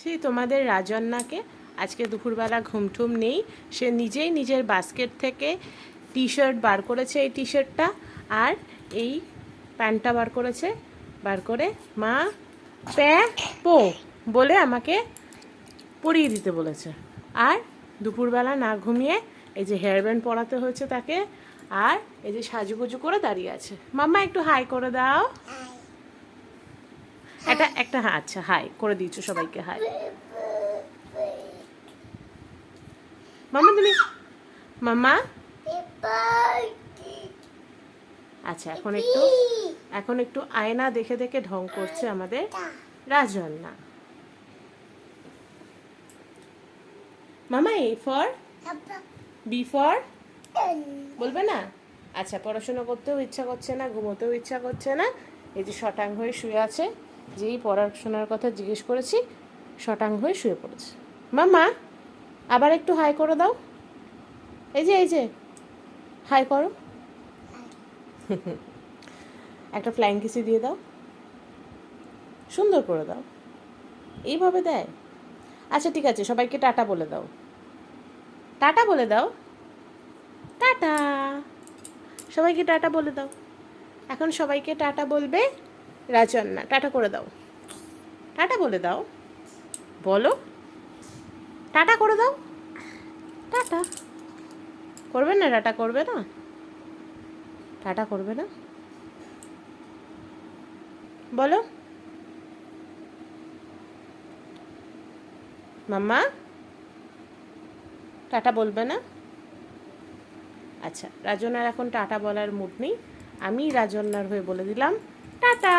সেই তোমাদের রাজন্যাকে আজকে দুপুরবেলা ঘুমঠুম নেই, সে নিজেই নিজের বাস্কেট থেকে টি শার্ট বার করেছে, এই টি শার্টটা আর এই প্যান্টটা বার করেছে। বার করে মা পো বলে আমাকে পরিয়ে দিতে বলেছে। আর দুপুরবেলা না ঘুমিয়ে এই যে হেয়ার ব্যান্ড পরাতে হয়েছে তাকে, আর এই যে সাজুগুজু করে দাঁড়িয়ে আছে। মাম্মা একটু হাই করে দাও। একটা হ্যাঁ, আচ্ছা হাই করে দিয়েছো সবাইকে, হাই। মাম্মা তুমি মাম্মা আচ্ছা এখন একটু আয়না দেখে দেখে ঢং করছে আমাদের রাজন্যা। মামা এ ফর বি ফর বলবে না? আচ্ছা, পড়াশোনা করতেও ইচ্ছা করছে না, ঘুমোতেও ইচ্ছা করছে না, এই যে শটাং হয়ে শুয়ে আছে। যেই পড়াশোনার কথা জিজ্ঞেস করেছি শটাং হয়ে শুয়ে পড়েছে। মামা আবার একটু হাই করে দাও, এই যে হাই করো। একটা ফ্লাইং কিসি দিয়ে দাও, সুন্দর করে দাও। এইভাবে দেয়? আচ্ছা ঠিক আছে, সবাইকে টাটা বলে দাও, টাটা বলে দাও, টাটা। সবাইকে টাটা বলে দাও। এখন সবাইকে টাটা বলবে রাজন্যা। টাটা করে দাও, টাটা বলে দাও, বলো টাটা করে দাও। টাটা করবে না? টাটা করবে না? টাটা করবে না? বলো মাম্মা, টাটা বলবে না? আচ্ছা, রাজন্যার এখন টাটা বলার মুড নেই, আমি রাজন্যার হয়ে বলে দিলাম টাটা।